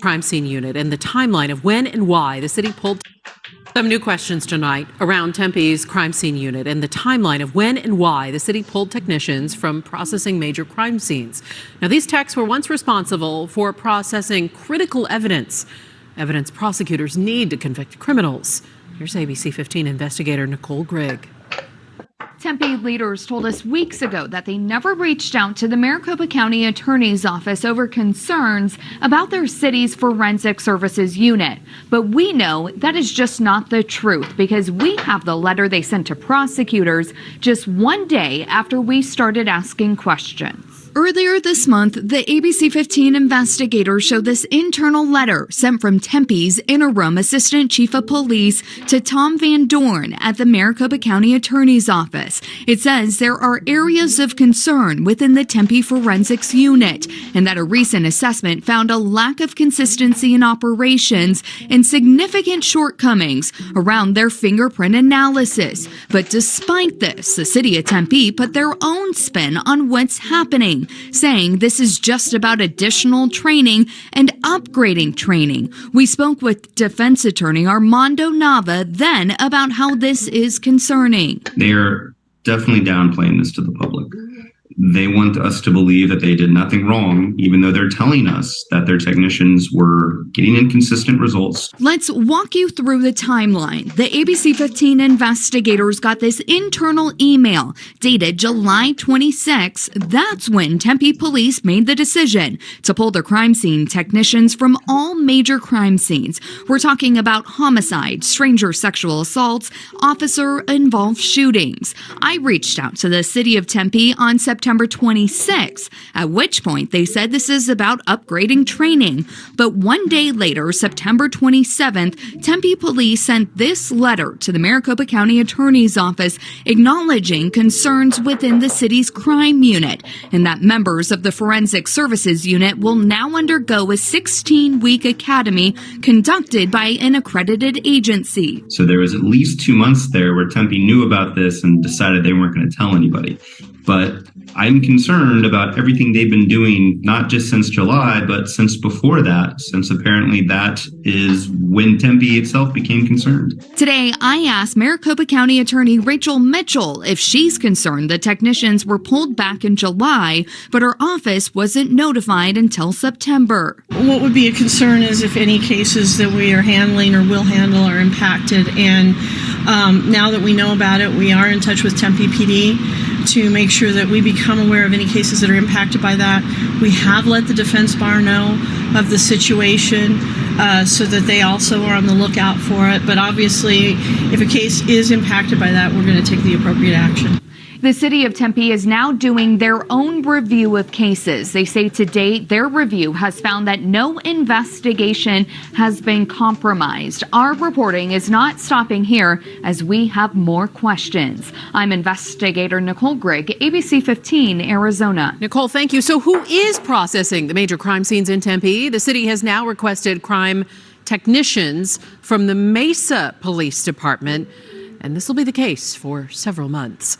crime scene unit and the timeline of when and why the city pulled. Some new questions tonight around Tempe's crime scene unit and the timeline of when and why the city pulled technicians from processing major crime scenes. Now, these techs were once responsible for processing critical evidence prosecutors need to convict criminals. Here's ABC 15 investigator Nicole Grigg. Tempe leaders told us weeks ago that they never reached out to the Maricopa County Attorney's Office over concerns about their city's forensic services unit. But we know that is just not the truth, because we have the letter they sent to prosecutors just one day after we started asking questions. Earlier this month, the ABC 15 investigators showed this internal letter sent from Tempe's interim assistant chief of police to Tom Van Dorn at the Maricopa County Attorney's Office. It says there are areas of concern within the Tempe forensics unit, and that a recent assessment found a lack of consistency in operations and significant shortcomings around their fingerprint analysis. But despite this, the city of Tempe put their own spin on what's happening, saying this is just about additional training and upgrading training. We spoke with defense attorney Armando Nava then about how this is concerning. They're definitely downplaying this to the public. They want us to believe that they did nothing wrong, even though they're telling us that their technicians were getting inconsistent results. Let's walk you through the timeline. The ABC 15 investigators got this internal email dated July 26. That's when Tempe police made the decision to pull their crime scene technicians from all major crime scenes. We're talking about homicide, stranger sexual assaults, officer-involved shootings. I reached out to the city of Tempe on September 26, at which point they said this is about upgrading training. But one day later, September 27th, Tempe police sent this letter to the Maricopa County Attorney's Office acknowledging concerns within the city's crime unit, and that members of the Forensic Services Unit will now undergo a 16-week academy conducted by an accredited agency. So there was at least 2 months there where Tempe knew about this and decided they weren't going to tell anybody. But I'm concerned about everything they've been doing, not just since July, but since before that, since apparently that is when Tempe itself became concerned. Today, I asked Maricopa County Attorney Rachel Mitchell if she's concerned the technicians were pulled back in July, but her office wasn't notified until September. What would be a concern is if any cases that we are handling or will handle are impacted. And now that we know about it, we are in touch with Tempe PD to make sure that we become aware of any cases that are impacted by that. We have let the defense bar know of the situation so that they also are on the lookout for it. But obviously, if a case is impacted by that, we're going to take the appropriate action. The city of Tempe is now doing their own review of cases. They say to date, their review has found that no investigation has been compromised. Our reporting is not stopping here as we have more questions. I'm investigator Nicole Grigg, ABC 15, Arizona. Nicole, thank you. So who is processing the major crime scenes in Tempe? The city has now requested crime technicians from the Mesa Police Department, and this will be the case for several months.